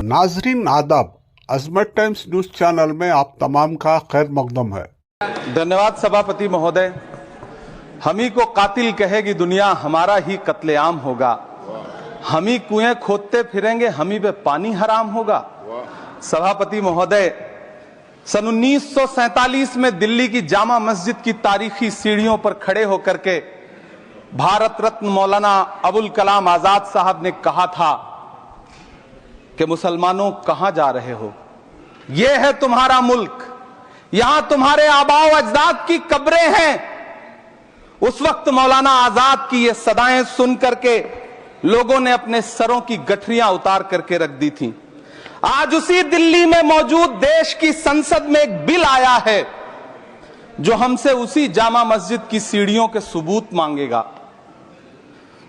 नाजरीन आदाब, अजमत times news channel में आप तमाम का खैर मकदम है। धन्यवाद सभापति महोदय। हम ही को कातिल कहेगी दुनिया, हमारा ही कत्लेआम होगा। हम ही कुएं खोदते फिरेंगे, हम ही पे पानी हराम होगा। सभापति महोदय, सन 1947 में दिल्ली की जामा मस्जिद की तारीखी सीढ़ियों पर खड़े होकर के भारत रत्न मौलाना अबुल कलाम आजाद साहब ने कहा था कि मुसलमानों कहां जा रहे हो, यह है तुम्हारा मुल्क, यहां तुम्हारे आबाओ अजदाद की कब्रें हैं। उस वक्त मौलाना आजाद की ये सदाएं सुन करके लोगों ने अपने सरों की गठरियां उतार करके रख दी थी। आज उसी दिल्ली में मौजूद देश की संसद में एक बिल आया है जो हमसे उसी जामा मस्जिद की सीढ़ियों के सबूत मांगेगा,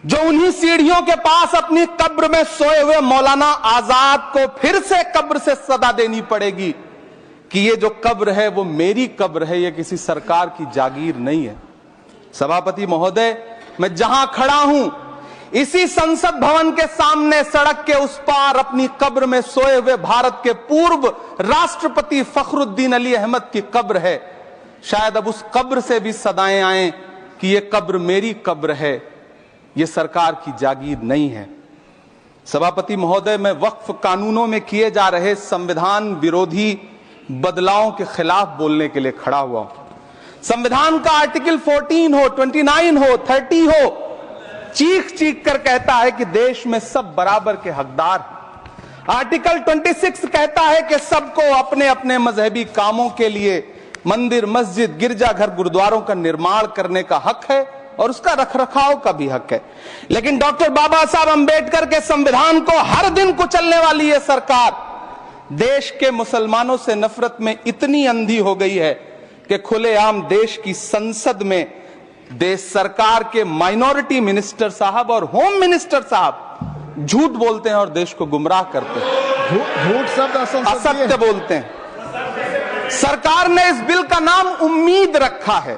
जो उन्हीं सीढ़ियों के पास अपनी कब्र में सोए हुए मौलाना आजाद को फिर से कब्र से सदा देनी पड़ेगी कि ये जो कब्र है वो मेरी कब्र है, ये किसी सरकार की जागीर नहीं है। सभापति महोदय, मैं जहां खड़ा हूं इसी संसद भवन के सामने सड़क के उस पार अपनी कब्र में सोए हुए भारत के पूर्व राष्ट्रपति फखरुद्दीन अली अहमद की कब्र है। शायद अब उस कब्र से भी सदाएं आए कि ये कब्र मेरी कब्र है, ये सरकार की जागीर नहीं है। सभापति महोदय, मैं वक्फ कानूनों में किए जा रहे संविधान विरोधी बदलावों के खिलाफ बोलने के लिए खड़ा हुआ हूं। संविधान का आर्टिकल 14 हो, 29 हो, 30 हो, चीख चीख कर कहता है कि देश में सब बराबर के हकदार हैं। आर्टिकल 26 कहता है कि सबको अपने अपने मजहबी कामों के लिए मंदिर, मस्जिद, गिरजाघर, गुरुद्वारों का निर्माण करने का हक है और उसका रखरखाव का भी हक है। लेकिन डॉक्टर बाबा साहब अंबेडकर के संविधान को हर दिन कुचलने वाली यह सरकार देश के मुसलमानों से नफरत में इतनी अंधी हो गई है कि खुलेआम देश की संसद में देश सरकार के माइनॉरिटी मिनिस्टर साहब और होम मिनिस्टर साहब झूठ बोलते हैं और देश को गुमराह करते हैं। झूठ शब्द असत्य बोलते हैं। सरकार ने इस बिल का नाम उम्मीद रखा है।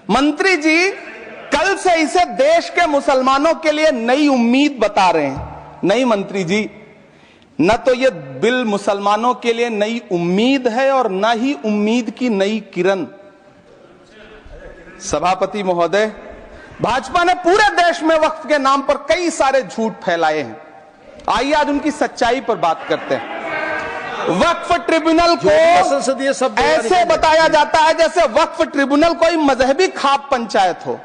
मंत्री जी कल से इसे देश के मुसलमानों के लिए नई उम्मीद बता रहे हैं। नहीं मंत्री जी, न तो यह बिल मुसलमानों के लिए नई उम्मीद है और न ही उम्मीद की नई किरण। सभापति महोदय, भाजपा ने पूरे देश में वक्फ के नाम पर कई सारे झूठ फैलाए हैं। आइए आज उनकी सच्चाई पर बात करते हैं। वक्फ ट्रिब्यूनल को ऐसे बताया जाता है जैसे वक्फ ट्रिब्यूनल कोई मजहबी खाप पंचायत हो।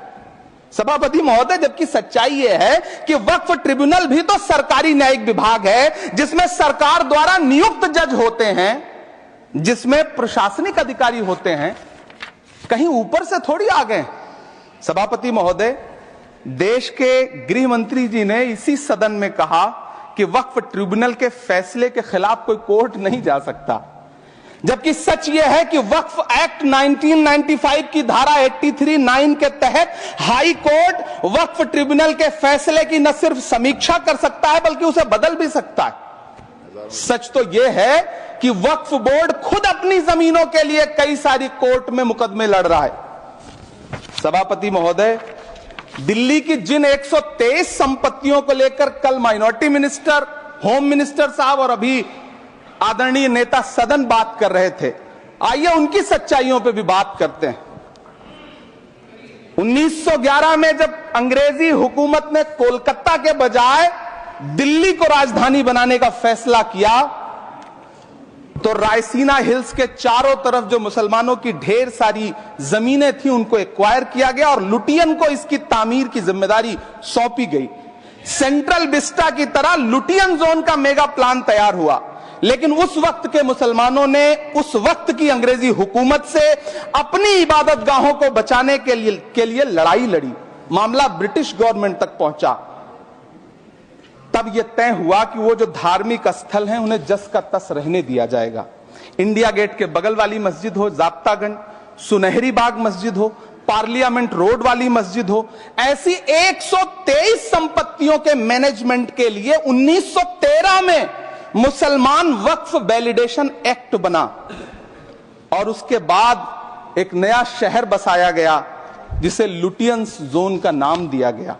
सभापति महोदय, जबकि सच्चाई यह है कि वक्फ ट्रिब्यूनल भी तो सरकारी न्यायिक विभाग है जिसमें सरकार द्वारा नियुक्त जज होते हैं, जिसमें प्रशासनिक अधिकारी होते हैं, कहीं ऊपर से थोड़ी आ गए। सभापति महोदय, देश के गृह मंत्री जी ने इसी सदन में कहा कि वक्फ ट्रिब्यूनल के फैसले के खिलाफ कोई कोर्ट नहीं जा सकता, जबकि सच यह है कि वक्फ एक्ट 1995 की धारा 83(9) के तहत हाई कोर्ट वक्फ ट्रिब्यूनल के फैसले की न सिर्फ समीक्षा कर सकता है बल्कि उसे बदल भी सकता है। सच तो यह है कि वक्फ बोर्ड खुद अपनी जमीनों के लिए कई सारी कोर्ट में मुकदमे लड़ रहा है। सभापति महोदय, दिल्ली की जिन 123 संपत्तियों को लेकर कल माइनॉरिटी मिनिस्टर, होम मिनिस्टर साहब और अभी आदरणीय नेता सदन बात कर रहे थे, आइए उनकी सच्चाइयों पे भी बात करते हैं। 1911 में जब अंग्रेजी हुकूमत ने कोलकाता के बजाय दिल्ली को राजधानी बनाने का फैसला किया तो रायसीना हिल्स के चारों तरफ जो मुसलमानों की ढेर सारी जमीनें थी उनको एक्वायर किया गया और लुटियन को इसकी तामीर की जिम्मेदारी सौंपी गई। सेंट्रल विस्टा की तरह लुटियन जोन का मेगा प्लान तैयार हुआ, लेकिन उस वक्त के मुसलमानों ने उस वक्त की अंग्रेजी हुकूमत से अपनी इबादत गाहों को बचाने के लिए लड़ाई लड़ी। मामला ब्रिटिश गवर्नमेंट तक पहुंचा। तब यह तय हुआ कि वो जो धार्मिक स्थल हैं उन्हें जस का तस रहने दिया जाएगा। इंडिया गेट के बगल वाली मस्जिद हो, जाब्तागंज, सुनहरी बाग मस्जिद हो, पार्लियामेंट रोड वाली मस्जिद हो, ऐसी 123 संपत्तियों के मैनेजमेंट के लिए 1913 में मुसलमान वक्फ वैलिडेशन एक्ट बना और उसके बाद एक नया शहर बसाया गया जिसे लुटियंस जोन का नाम दिया गया।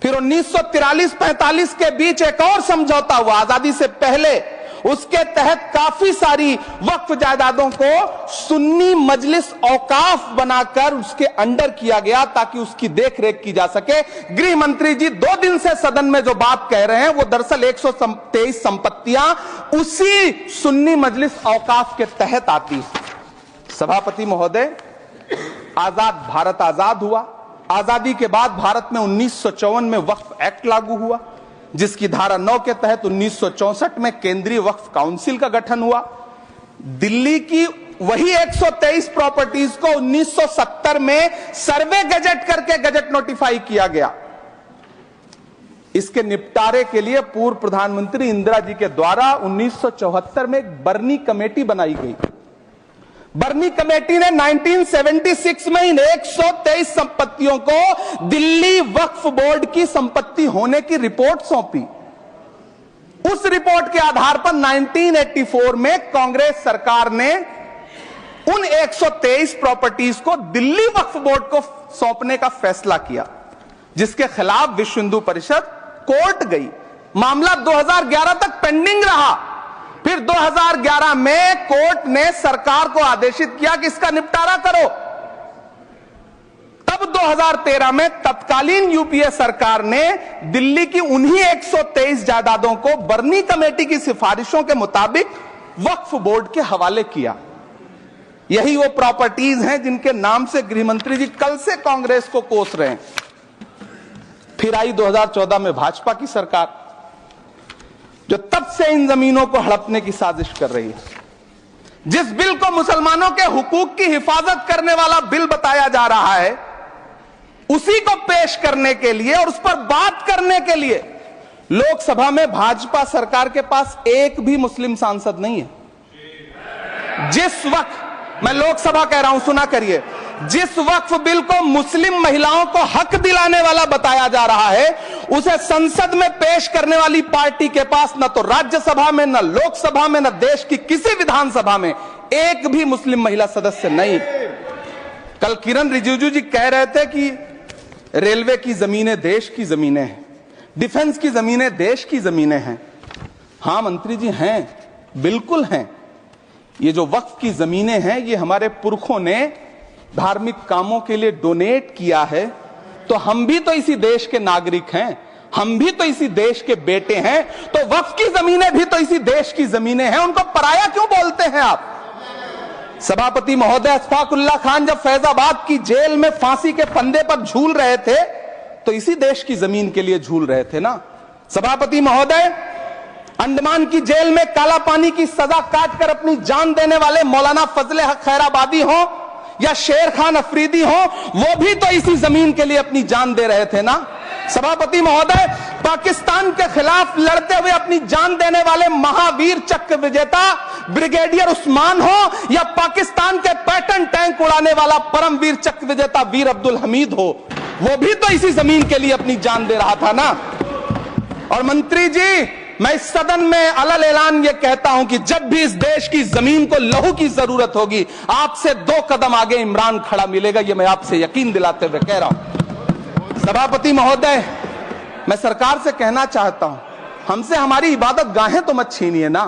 फिर 1943-45 के बीच एक और समझौता हुआ आजादी से पहले, उसके तहत काफी सारी वक्फ जायदादों को सुन्नी मजलिस औकाफ बनाकर उसके अंडर किया गया ताकि उसकी देखरेख की जा सके। गृह मंत्री जी 2 दिन से सदन में जो बात कह रहे हैं वो दरअसल 123 संपत्तियां उसी सुन्नी मजलिस औकाफ के तहत आती। सभापति महोदय, आजाद भारत आजाद हुआ। आजादी के बाद भारत में 1954 में वक्फ एक्ट लागू हुआ, जिसकी धारा 9 के तहत 1964 में केंद्रीय वक्फ काउंसिल का गठन हुआ। दिल्ली की वही 123 प्रॉपर्टीज को 1970 में सर्वे गजट करके गजट नोटिफाई किया गया। इसके निपटारे के लिए पूर्व प्रधानमंत्री इंदिरा जी के द्वारा 1974 में एक बर्नी कमेटी बनाई गई। बर्नी कमेटी ने 1976 में इन 123 संपत्तियों को दिल्ली वक्फ बोर्ड की संपत्ति होने की रिपोर्ट सौंपी। उस रिपोर्ट के आधार पर 1984 में कांग्रेस सरकार ने उन 123 प्रॉपर्टीज को दिल्ली वक्फ बोर्ड को सौंपने का फैसला किया, जिसके खिलाफ विश्व हिंदू परिषद कोर्ट गई। मामला 2011 तक पेंडिंग रहा। फिर 2011 में कोर्ट ने सरकार को आदेशित किया कि इसका निपटारा करो। तब 2013 में तत्कालीन यूपीए सरकार ने दिल्ली की उन्हीं 123 जायदादों को बर्नी कमेटी की सिफारिशों के मुताबिक वक्फ बोर्ड के हवाले किया। यही वो प्रॉपर्टीज हैं जिनके नाम से गृह मंत्री जी कल से कांग्रेस को कोस रहे हैं। फिर आई 2014 में भाजपा की सरकार, जो तब से इन जमीनों को हड़पने की साजिश कर रही है। जिस बिल को मुसलमानों के हुकूक की हिफाजत करने वाला बिल बताया जा रहा है, उसी को पेश करने के लिए और उस पर बात करने के लिए लोकसभा में भाजपा सरकार के पास एक भी मुस्लिम सांसद नहीं है। जिस वक्त, मैं लोकसभा कह रहा हूं, सुना करिए, जिस वक्फ बिल को मुस्लिम महिलाओं को हक दिलाने वाला बताया जा रहा है, उसे संसद में पेश करने वाली पार्टी के पास न तो राज्यसभा में, न लोकसभा में, न देश की किसी विधानसभा में एक भी मुस्लिम महिला सदस्य नहीं। कल किरण रिजिजू जी कह रहे थे कि रेलवे की जमीनें देश की जमीनें हैं, डिफेंस की जमीनें देश की जमीनें हैं। हां मंत्री जी, हैं, बिल्कुल हैं। ये जो वक्फ की जमीनें हैं, ये हमारे पुरखों ने धार्मिक कामों के लिए डोनेट किया है। तो हम भी तो इसी देश के नागरिक हैं, हम भी तो इसी देश के बेटे हैं। तो वक्फ की जमीनें भी तो इसी देश की जमीनें हैं, उनको पराया क्यों बोलते हैं आप? सभापति महोदय, अशफाकुल्लाह खान जब फैजाबाद की जेल में फांसी के फंदे पर झूल रहे थे, तो इसी देश की जमीन के लिए झूल रहे थे ना। सभापति महोदय, अंडमान की जेल में काला पानी की सजा काटकर अपनी जान देने वाले मौलाना फजले हक खैराबादी हो या शेर खान अफरीदी हो, वो भी तो इसी जमीन के लिए अपनी जान दे रहे थे ना। सभापति महोदय, पाकिस्तान के खिलाफ लड़ते हुए अपनी जान देने वाले महावीर चक्र विजेता ब्रिगेडियर उस्मान हो या पाकिस्तान के पैटर्न टैंक उड़ाने वाला परमवीर चक्र विजेता वीर अब्दुल हमीद हो, वो भी तो इसी जमीन के लिए अपनी जान दे रहा था ना। और मंत्री जी, मैं इस सदन में अलल ऐलान ये कहता हूं कि जब भी इस देश की जमीन को लहू की जरूरत होगी, आपसे 2 कदम आगे इमरान खड़ा मिलेगा, ये मैं आपसे यकीन दिलाते हुए कह रहा हूं। सभापति महोदय, मैं सरकार से कहना चाहता हूं, हमसे हमारी इबादत गाहें तो मत छीनिए ना,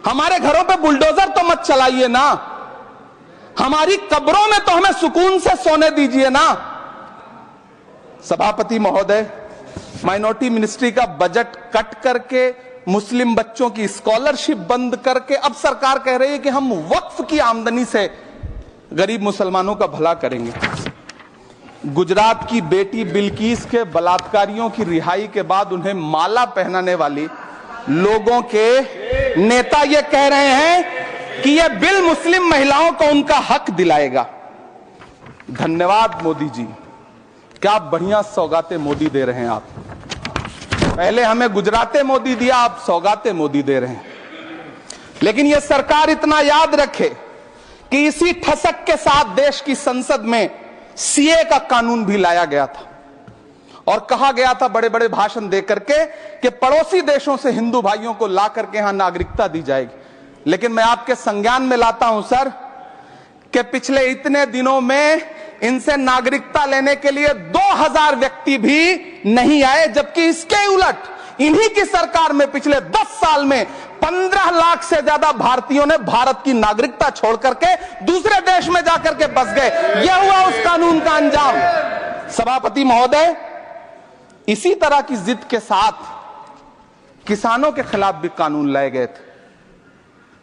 हमारे घरों पे बुलडोजर तो मत चलाइए ना, हमारी कब्रों में तो हमें सुकून से सोने दीजिए ना। सभापति महोदय, माइनॉरिटी मिनिस्ट्री का बजट कट करके, मुस्लिम बच्चों की स्कॉलरशिप बंद करके अब सरकार कह रही है कि हम वक्फ की आमदनी से गरीब मुसलमानों का भला करेंगे। गुजरात की बेटी बिल्किस के बलात्कारियों की रिहाई के बाद उन्हें माला पहनाने वाली लोगों के नेता ये कह रहे हैं कि यह बिल मुस्लिम महिलाओं को उनका हक दिलाएगा। धन्यवाद मोदी जी, क्या बढ़िया सौगातें मोदी दे रहे हैं आप। पहले हमें गुजराते मोदी दिया, आप सौगाते मोदी दे रहे हैं। लेकिन यह सरकार इतना याद रखे कि इसी ठसक के साथ देश की संसद में सीए का कानून भी लाया गया था और कहा गया था बड़े बड़े भाषण देकर के कि पड़ोसी देशों से हिंदू भाइयों को ला करके यहां नागरिकता दी जाएगी। लेकिन मैं आपके संज्ञान में लाता हूं सर कि पिछले इतने दिनों में इनसे नागरिकता लेने के लिए 2000 व्यक्ति भी नहीं आए, जबकि इसके उलट इन्हीं की सरकार में पिछले 10 साल में 15 लाख से ज्यादा भारतीयों ने भारत की नागरिकता छोड़ करके दूसरे देश में जाकर के बस गए। यह हुआ उस कानून का अंजाम। सभापति महोदय, इसी तरह की जिद के साथ किसानों के खिलाफ भी कानून लाए गए थे।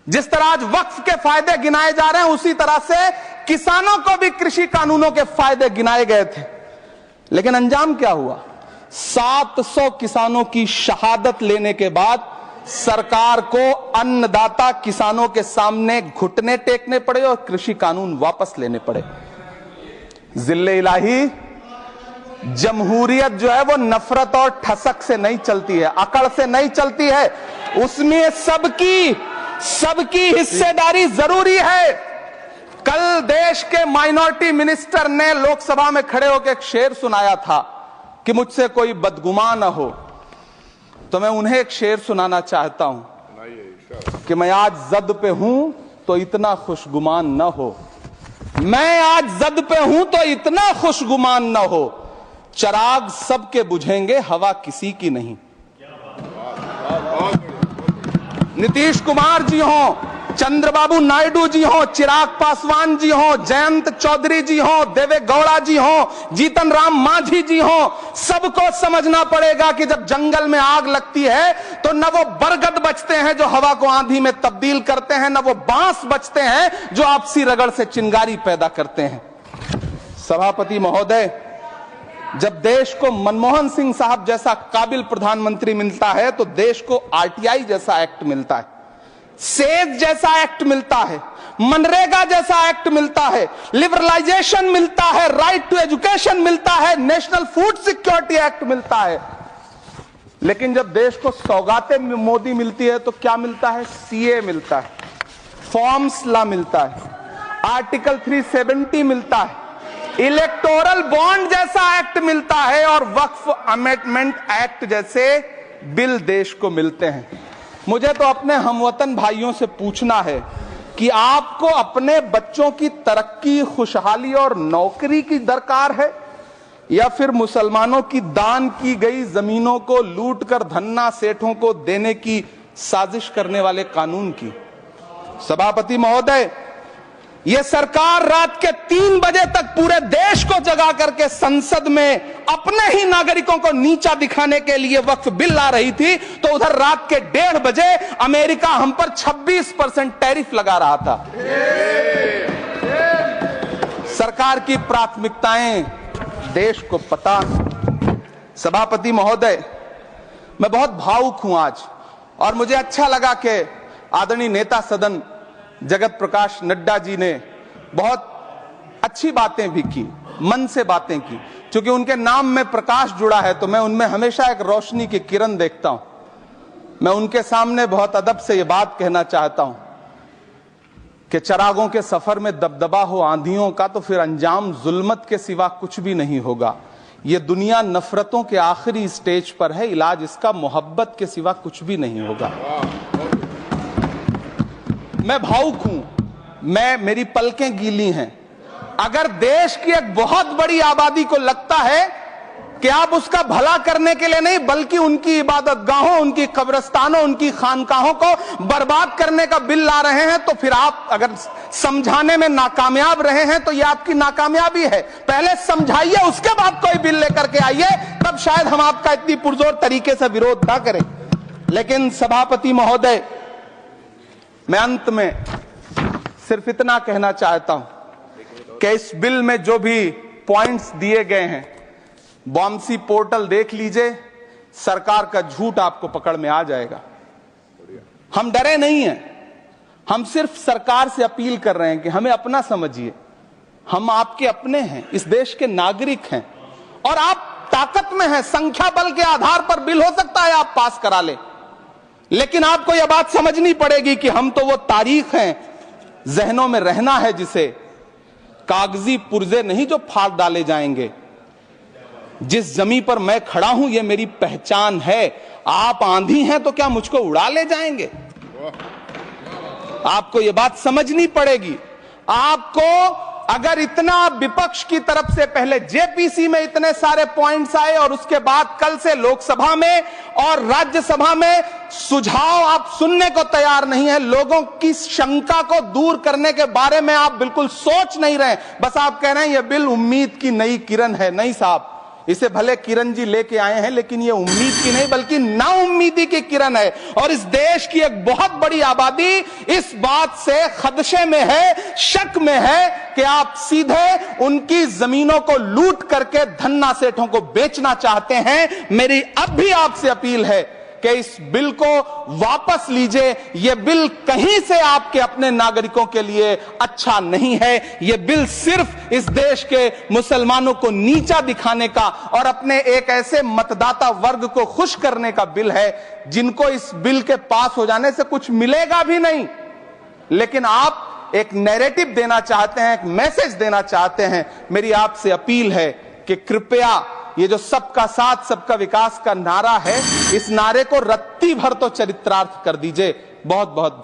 जिस तरह आज वक्फ के फायदे गिनाए जा रहे हैं, उसी तरह से किसानों को भी कृषि कानूनों के फायदे गिनाए गए थे। लेकिन अंजाम क्या हुआ? 700 किसानों की शहादत लेने के बाद सरकार को अन्नदाता किसानों के सामने घुटने टेकने पड़े और कृषि कानून वापस लेने पड़े। जिल्ले इलाही, जमहूरियत जो है वो नफरत और ठसक से नहीं चलती है, अकड़ से नहीं चलती है, उसमें सबकी हिस्सेदारी जरूरी है। कल देश के माइनॉरिटी मिनिस्टर ने लोकसभा में खड़े होकर एक शेर सुनाया था कि मुझसे कोई बदगुमान न हो, तो मैं उन्हें एक शेर सुनाना चाहता हूं कि मैं आज जद पे हूं तो इतना खुशगुमान न हो, मैं आज जद पे हूं तो इतना खुशगुमान न हो, चराग सबके बुझेंगे हवा किसी की नहीं। नीतीश कुमार जी हो, चंद्रबाबू नायडू जी हो, चिराग पासवान जी हो, जयंत चौधरी जी हो, देवे गौड़ा जी हो, जीतन राम मांझी जी हो, सबको समझना पड़ेगा कि जब जंगल में आग लगती है तो न वो बरगद बचते हैं जो हवा को आंधी में तब्दील करते हैं, न वो बांस बचते हैं जो आपसी रगड़ से चिंगारी पैदा करते हैं। सभापति महोदय, जब देश को मनमोहन सिंह साहब जैसा काबिल प्रधानमंत्री मिलता है तो देश को आरटीआई जैसा एक्ट मिलता है, सेज जैसा एक्ट मिलता है, मनरेगा जैसा एक्ट मिलता है, लिबरलाइजेशन मिलता है, राइट टू एजुकेशन मिलता है, नेशनल फूड सिक्योरिटी एक्ट मिलता है। लेकिन जब देश को सौगातें मोदी मिलती है तो क्या मिलता है? सीए मिलता है, फॉर्म्स लॉ मिलता है, आर्टिकल 370 मिलता है, इलेक्टोरल बॉन्ड जैसा एक्ट मिलता है और वक्फ अमेंडमेंट एक्ट जैसे बिल देश को मिलते हैं। मुझे तो अपने हमवतन भाइयों से पूछना है कि आपको अपने बच्चों की तरक्की, खुशहाली और नौकरी की दरकार है या फिर मुसलमानों की दान की गई जमीनों को लूट कर धन्ना सेठों को देने की साजिश करने वाले कानून की? सभापति महोदय, यह सरकार रात के 3 बजे तक पूरे देश को जगा करके संसद में अपने ही नागरिकों को नीचा दिखाने के लिए वक्फ बिल ला रही थी, तो उधर रात के 1:30 बजे अमेरिका हम पर 26% टैरिफ लगा रहा था। सरकार की प्राथमिकताएं देश को पता। सभापति महोदय, मैं बहुत भावुक हूं आज, और मुझे अच्छा लगा कि आदरणीय नेता सदन जगत प्रकाश नड्डा जी ने बहुत अच्छी बातें भी की, मन से बातें की। क्योंकि उनके नाम में प्रकाश जुड़ा है तो मैं उनमें हमेशा एक रोशनी की किरण देखता हूं। मैं उनके सामने बहुत अदब से यह बात कहना चाहता हूं कि चरागों के सफर में दबदबा हो आंधियों का तो फिर अंजाम जुल्मत के सिवा कुछ भी नहीं होगा। यह दुनिया नफरतों के आखिरी स्टेज पर है, इलाज इसका मोहब्बत के सिवा कुछ भी नहीं होगा। मैं भावुक हूं, मेरी पलकें गीली हैं। अगर देश की एक बहुत बड़ी आबादी को लगता है कि आप उसका भला करने के लिए नहीं बल्कि उनकी इबादतगाहों, उनकी कब्रिस्तानों, उनकी खानकाहों को बर्बाद करने का बिल ला रहे हैं, तो फिर आप अगर समझाने में नाकामयाब रहे हैं तो यह आपकी नाकामयाबी है। पहले समझाइए, उसके बाद कोई बिल लेकर के आइए, तब शायद हम आपका इतनी पुरजोर तरीके से विरोध ना करें। लेकिन सभापति महोदय, मैं अंत में सिर्फ इतना कहना चाहता हूं कि इस बिल में जो भी पॉइंट्स दिए गए हैं, बॉम्सी पोर्टल देख लीजिए, सरकार का झूठ आपको पकड़ में आ जाएगा। हम डरे नहीं हैं, हम सिर्फ सरकार से अपील कर रहे हैं कि हमें अपना समझिए। हम आपके अपने हैं, इस देश के नागरिक हैं और आप ताकत में हैं। संख्या बल के आधार पर बिल हो सकता है आप पास करा लें, लेकिन आपको यह बात समझनी पड़ेगी कि हम तो वो तारीख हैं, जहनों में रहना है जिसे, कागजी पुर्जे नहीं जो फाड़ डाले जाएंगे। जिस जमीन पर मैं खड़ा हूं यह मेरी पहचान है। आप आंधी हैं तो क्या मुझको उड़ा ले जाएंगे? आपको यह बात समझनी पड़ेगी। आपको अगर इतना विपक्ष की तरफ से पहले जेपीसी में इतने सारे पॉइंट्स आए और उसके बाद कल से लोकसभा में और राज्यसभा में सुझाव आप सुनने को तैयार नहीं है, लोगों की शंका को दूर करने के बारे में आप बिल्कुल सोच नहीं रहे, बस आप कह रहे हैं यह बिल उम्मीद की नई किरण है। नहीं साहब, इसे भले किरण जी लेके आए हैं, लेकिन ये उम्मीद की नहीं बल्कि नाउम्मीदी की किरण है। और इस देश की एक बहुत बड़ी आबादी इस बात से खदशे में है, शक में है कि आप सीधे उनकी जमीनों को लूट करके धन्ना सेठों को बेचना चाहते हैं। मेरी अब भी आपसे अपील है कि इस बिल को वापस लीजिए। यह बिल कहीं से आपके अपने नागरिकों के लिए अच्छा नहीं है। यह बिल सिर्फ इस देश के मुसलमानों को नीचा दिखाने का और अपने एक ऐसे मतदाता वर्ग को खुश करने का बिल है जिनको इस बिल के पास हो जाने से कुछ मिलेगा भी नहीं। लेकिन आप एक नैरेटिव देना चाहते हैं, एक मैसेज देना चाहते हैं। मेरी आपसे अपील है कि कृपया ये जो सबका साथ सबका विकास का नारा है, इस नारे को रत्ती भर तो चरित्रार्थ कर दीजिए। बहुत बहुत